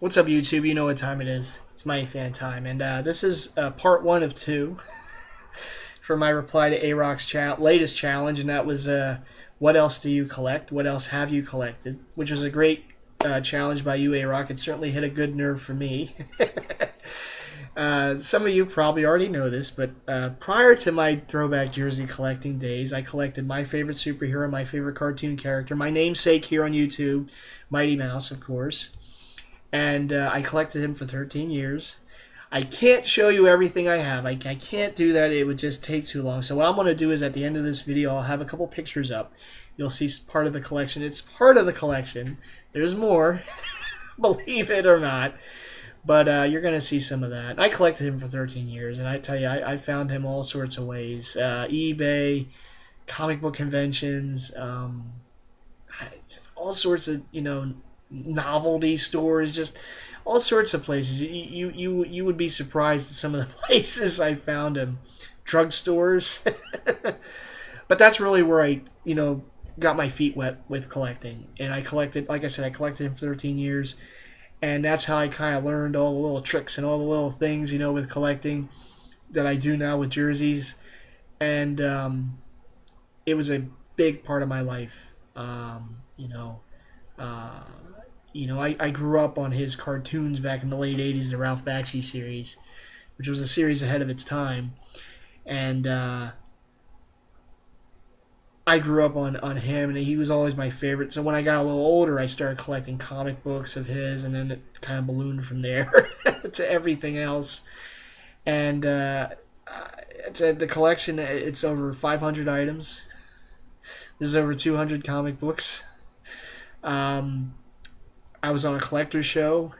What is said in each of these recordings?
What's up, YouTube? You know what time it is. It's MightyFan time, and this is part one of two for my reply to ayroq's latest challenge, and that was what else do you collect? What else have you collected? Which was a great challenge by you, ayroq. It certainly hit a good nerve for me. Some of you probably already know this, but prior to my throwback jersey collecting days, I collected my favorite superhero, my favorite cartoon character, my namesake here on YouTube, Mighty Mouse, of course. And I collected him for 13 years. I can't show you everything I have. I can't do that. It would just take too long. So what I'm going to do is at the end of this video, I'll have a couple pictures up. You'll see part of the collection. It's part of the collection. There's more, believe it or not. But you're going to see some of that. I collected him for 13 years, and I tell you, I found him all sorts of ways. eBay, comic book conventions, just all sorts of, novelty stores, just all sorts of places. You would be surprised at some of the places I found him. Drugstores. But that's really where I, got my feet wet with collecting. And I collected, like I said, I collected him for 13 years. And that's how I kind of learned all the little tricks and all the little things, with collecting that I do now with jerseys. And it was a big part of my life. I grew up on his cartoons back in the late 80s, the Ralph Bakshi series, which was a series ahead of its time. And I grew up on him, and he was always my favorite. So when I got a little older, I started collecting comic books of his, and then it kind of ballooned from there to everything else. And the collection, it's over 500 items. There's over 200 comic books. I was on a collector's show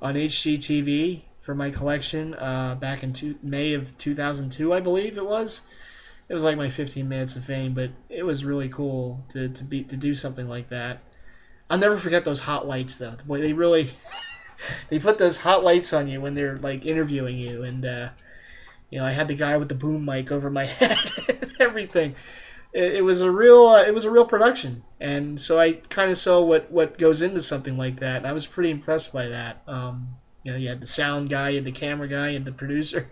on HGTV for my collection back in May of 2002, I believe it was. It was like my 15 minutes of fame, but it was really cool to do something like that. I'll never forget those hot lights, though. Boy, they really they put those hot lights on you when they're like interviewing you, and I had the guy with the boom mic over my head and everything. It was a real production, and so I kind of saw what goes into something like that, and I was pretty impressed by that. You had the sound guy, you had the camera guy, and the producer.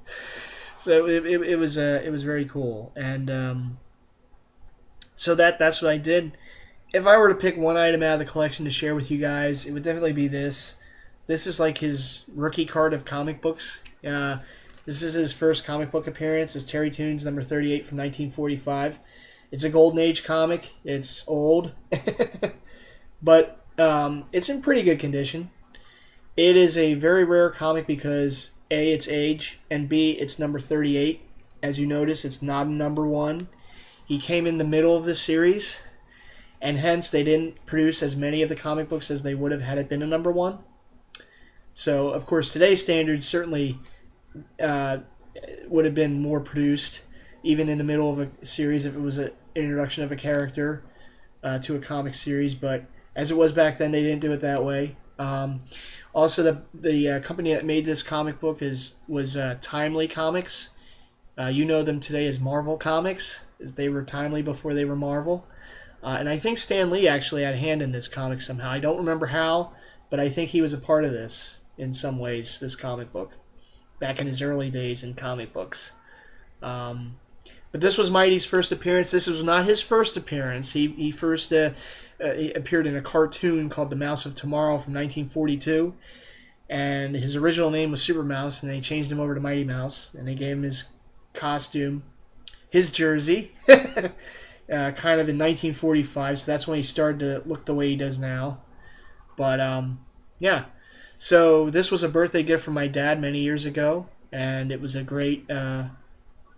So it was very cool, and so that's what I did. If I were to pick one item out of the collection to share with you guys, it would definitely be this. This is like his rookie card of comic books. This is his first comic book appearance. It's Terry Toons number 38 from 1945. It's a Golden Age comic. It's old, but it's in pretty good condition. It is a very rare comic because A, it's age, and B, it's number 38. As you notice, it's not a number 1. He came in the middle of the series, and hence they didn't produce as many of the comic books as they would have had it been a number 1. So, of course, today's standards certainly would have been more produced, even in the middle of a series if it was an introduction of a character to a comic series. But as it was back then, they didn't do it that way. Also, the company that made this comic book was Timely Comics. You know them today as Marvel Comics. They were Timely before they were Marvel. And I think Stan Lee actually had a hand in this comic somehow. I don't remember how, but I think he was a part of this in some ways, this comic book, back in his early days in comic books. But this was Mighty's first appearance. This was not his first appearance. He first he appeared in a cartoon called The Mouse of Tomorrow from 1942. And his original name was Super Mouse, and they changed him over to Mighty Mouse. And they gave him his costume, his jersey, kind of in 1945. So that's when he started to look the way he does now. But, yeah. So this was a birthday gift from my dad many years ago, and it was a great.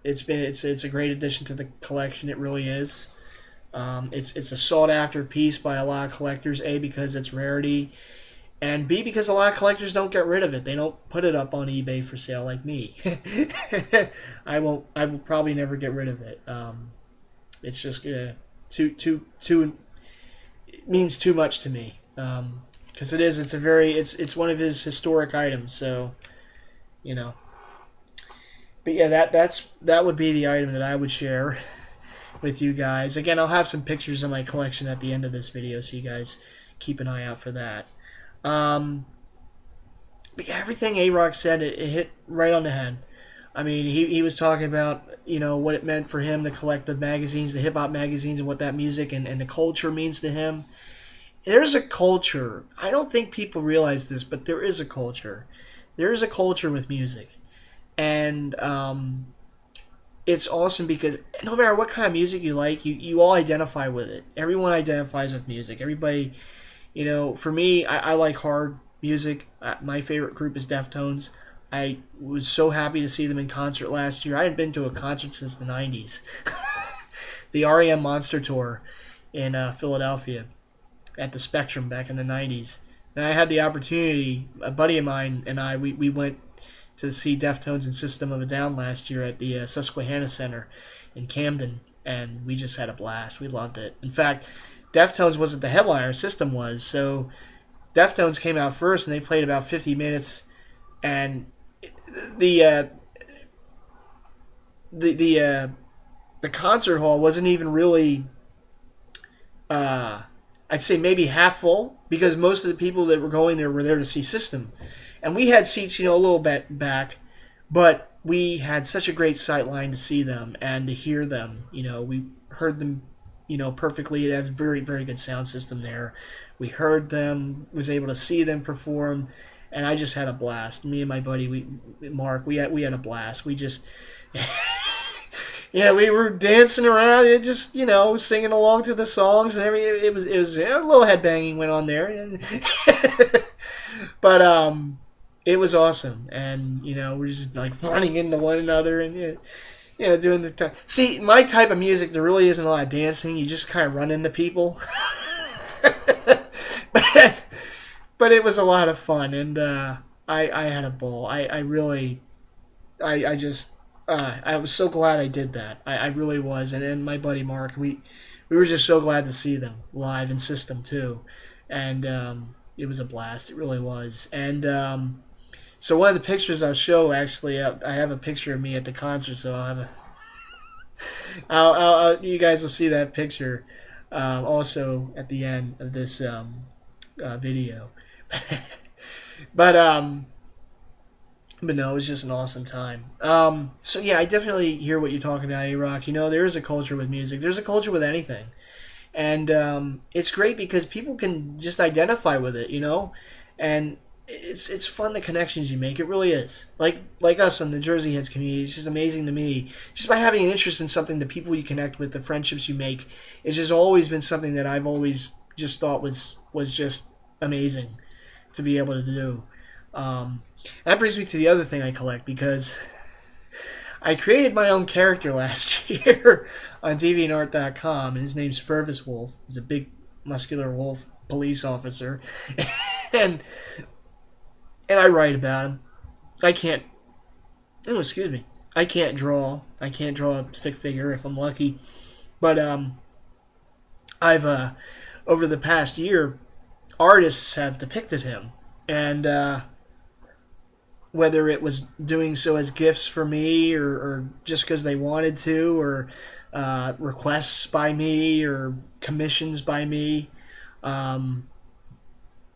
It's a great addition to the collection. It really is. It's a sought after piece by a lot of collectors. A, because it's rarity, and B, because a lot of collectors don't get rid of it. They don't put it up on eBay for sale like me. I will probably never get rid of it. It's just too. It means too much to me. Because it's one of his historic items, so, But yeah, that would be the item that I would share with you guys. Again, I'll have some pictures of my collection at the end of this video, so you guys keep an eye out for that. But yeah, everything ayroq said, it hit right on the head. I mean, he was talking about, what it meant for him to collect the magazines, the hip hop magazines, and what that music and the culture means to him. There's a culture. I don't think people realize this, but there is a culture. There is a culture with music. And it's awesome because no matter what kind of music you like, you all identify with it. Everyone identifies with music. Everybody, for me, I like hard music. My favorite group is Deftones. I was so happy to see them in concert last year. I hadn't been to a concert since the 90s. The REM Monster Tour in Philadelphia at the Spectrum back in the 90s. And I had the opportunity, a buddy of mine and I, we went to see Deftones and System of a Down last year at the Susquehanna Center in Camden, and we just had a blast. We loved it. In fact, Deftones wasn't the headliner, System was. So Deftones came out first, and they played about 50 minutes, and the concert hall wasn't even really, I'd say maybe half full, because most of the people that were going there were there to see System. And we had seats, a little bit back, but we had such a great sight line to see them and to hear them. We heard them, perfectly. They have a very, very good sound system there. We heard them, was able to see them perform, and I just had a blast. Me and my buddy, Mark, we had a blast. We just, yeah, we were dancing around, just singing along to the songs and everything. It was a little headbanging went on there, but it was awesome, and we're just like running into one another and doing the time. See, my type of music, there really isn't a lot of dancing. You just kind of run into people. but it was a lot of fun, and I had a ball. I really, I just, I was so glad I did that. I really was, and my buddy Mark, we were just so glad to see them live in System too, and it was a blast. It really was, and so one of the pictures I'll show, actually, I have a picture of me at the concert, so I'll have you guys will see that picture also at the end of this video. but no, it was just an awesome time. So yeah, I definitely hear what you're talking about, ayroq. There is a culture with music. There's a culture with anything, and it's great because people can just identify with it, and it's fun, the connections you make. It really is. Like us in the Jersey Heads community, it's just amazing to me. Just by having an interest in something, the people you connect with, the friendships you make, it's just always been something that I've always just thought was just amazing to be able to do. And that brings me to the other thing I collect, because I created my own character last year on DeviantArt.com, and his name's Fervus Wolf. He's a big, muscular wolf police officer. and I write about him. I can't draw. I can't draw a stick figure if I'm lucky. But I've over the past year, artists have depicted him, and whether it was doing so as gifts for me, or just because they wanted to, or requests by me, or commissions by me,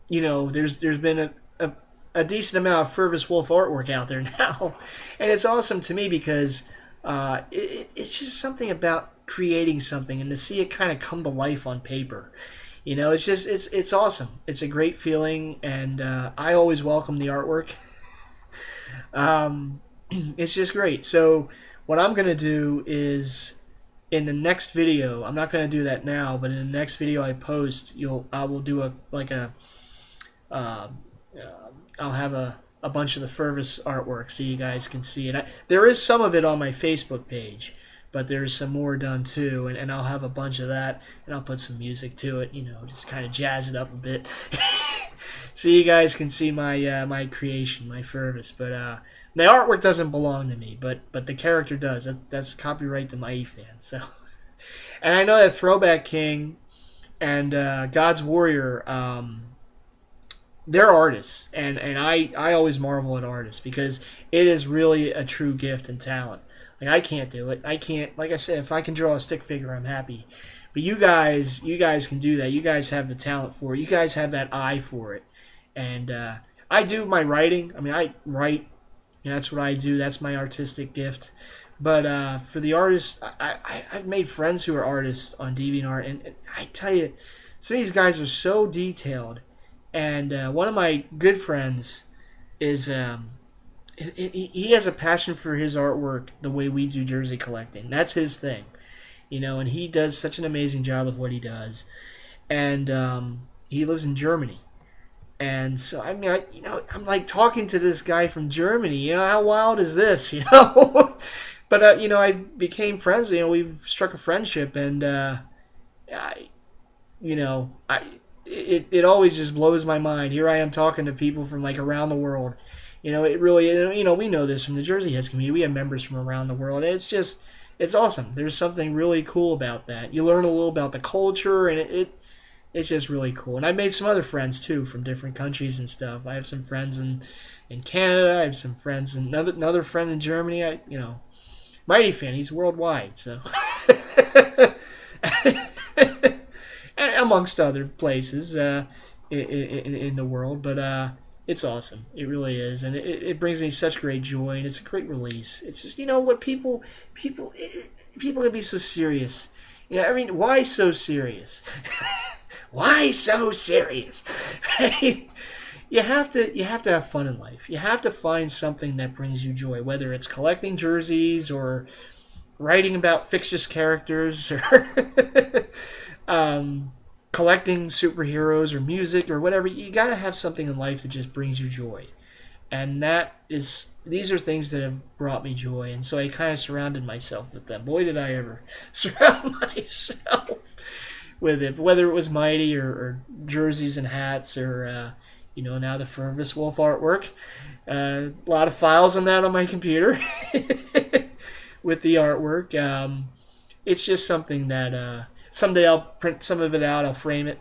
there's been a decent amount of Fervus Wolf artwork out there now, and it's awesome to me because it's just something about creating something and to see it kind of come to life on paper. It's awesome. It's a great feeling, and I always welcome the artwork. It's just great. So what I'm gonna do is, in the next video, I'm not gonna do that now, but in the next video I post, I will do I'll have a bunch of the Fervus artwork so you guys can see it. There is some of it on my Facebook page, but there's some more done too, and I'll have a bunch of that, and I'll put some music to it, just kind of jazz it up a bit, so you guys can see my my creation, my Fervus. But the artwork doesn't belong to me, but the character does. That's copyright to MightyFan's. So, and I know that Throwback King and God's Warrior, they're artists, and I always marvel at artists, because it is really a true gift and talent. Like, I can't do it. I can't, like I said, if I can draw a stick figure, I'm happy. But you guys can do that. You guys have the talent for it. You guys have that eye for it. And I do my writing. I mean, I write. That's what I do. That's my artistic gift. But for the artists, I've made friends who are artists on DeviantArt, and I tell you, some of these guys are so detailed. And one of my good friends is he has a passion for his artwork the way we do jersey collecting. That's his thing, and he does such an amazing job with what he does. And he lives in Germany. And so, I mean, I'm like talking to this guy from Germany. How wild is this, But, I became friends. We've struck a friendship. And, it always just blows my mind. Here I am talking to people from, like, around the world. It really, we know this from the Jersey Heads community. We have members from around the world. It's awesome. There's something really cool about that. You learn a little about the culture, and it's just really cool. And I made some other friends, too, from different countries and stuff. I have some friends in Canada. I have some friends, and another friend in Germany. Mighty Fan, he's worldwide, so. And amongst other places in the world. But it's awesome. It really is. And it brings me such great joy, and it's a great release. It's just, what people can be so serious. I mean, why so serious? Why so serious? You have to have fun in life. You have to find something that brings you joy, whether it's collecting jerseys or writing about fictitious characters or collecting superheroes or music or whatever. You got to have something in life that just brings you joy. And these are things that have brought me joy. And so I kind of surrounded myself with them. Boy, did I ever surround myself with it, whether it was Mighty or jerseys and hats or, now the Fervus Wolf artwork. A lot of files on that on my computer with the artwork. It's just something that someday I'll print some of it out. I'll frame it.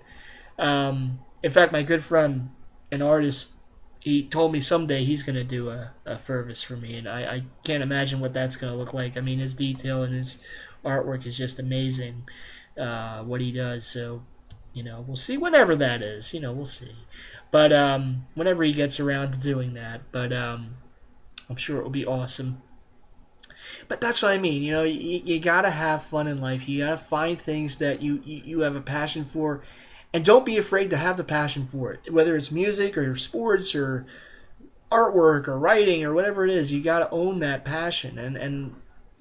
In fact, my good friend, an artist, he told me someday he's going to do a Fervus for me, and I can't imagine what that's going to look like. I mean, his detail and his artwork is just amazing, what he does. So, we'll see whenever that is. We'll see. But whenever he gets around to doing that. But I'm sure it will be awesome. But that's what I mean. You got to have fun in life. You got to find things that you have a passion for. And don't be afraid to have the passion for it. Whether it's music or sports or artwork or writing or whatever it is, you got to own that passion. And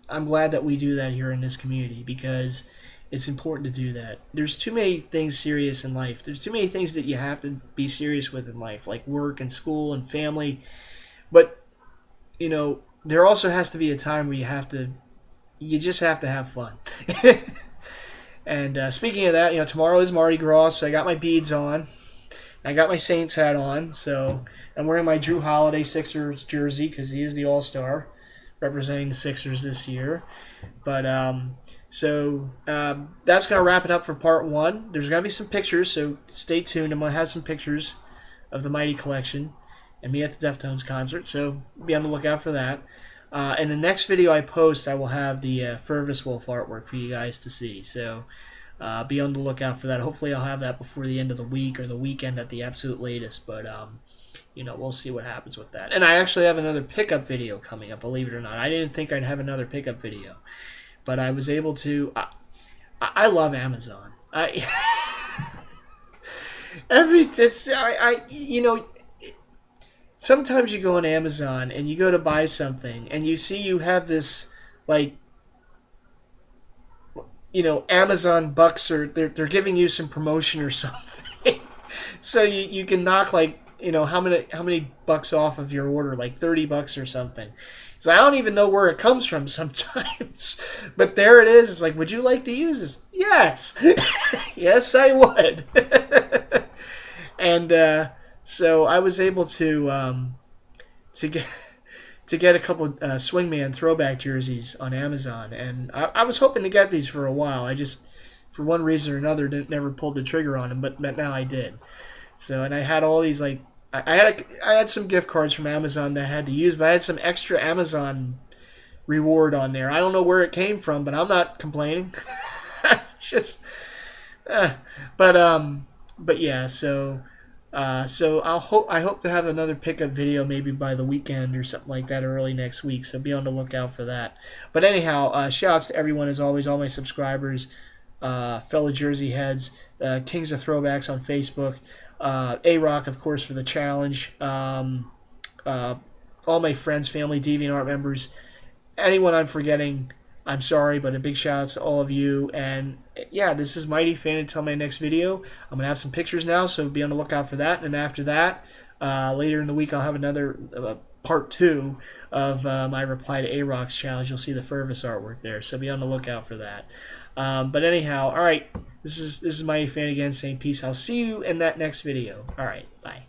I'm glad that we do that here in this community because it's important to do that. There's too many things serious in life. There's too many things that you have to be serious with in life, like work and school and family. But, there also has to be a time where you just have to have fun. And speaking of that, tomorrow is Mardi Gras, so I got my beads on. I got my Saints hat on, so I'm wearing my Drew Holiday Sixers jersey because he is the All-Star representing the Sixers this year. But that's going to wrap it up for part one. There's going to be some pictures, so stay tuned. I'm going to have some pictures of the Mighty collection and me at the Deftones concert, so be on the lookout for that. In the next video I post, I will have the Fervus Wolf artwork for you guys to see. So be on the lookout for that. Hopefully I'll have that before the end of the week or the weekend at the absolute latest. But, we'll see what happens with that. And I actually have another pickup video coming up, believe it or not. I didn't think I'd have another pickup video. But I was able to... I love Amazon. Sometimes you go on Amazon and you go to buy something and you see you have this, Amazon bucks or they're giving you some promotion or something. So you can knock how many bucks off of your order, like $30 or something. So I don't even know where it comes from sometimes. But there it is. It's like, would you like to use this? Yes. Yes, I would. And so I was able to get a couple Swingman throwback jerseys on Amazon, and I was hoping to get these for a while. I just, for one reason or another, never pulled the trigger on them, but now I did. So, and I had all these I had some gift cards from Amazon that I had to use, but I had some extra Amazon reward on there. I don't know where it came from, but I'm not complaining. But yeah, so. So I hope to have another pickup video maybe by the weekend or something like that, or early next week. So be on the lookout for that. But anyhow, shout outs to everyone as always, all my subscribers, fellow Jersey heads, Kings of Throwbacks on Facebook, ayroq of course for the challenge, all my friends, family, DeviantArt members, anyone I'm forgetting. I'm sorry, but a big shout out to all of you. And yeah, this is Mighty Fan. Until my next video, I'm gonna have some pictures now, so be on the lookout for that. And after that, later in the week, I'll have another part 2 of my reply to ayroq's challenge. You'll see the Fervus artwork there, so be on the lookout for that. But anyhow, all right, this is Mighty Fan again saying peace. I'll see you in that next video. All right, bye.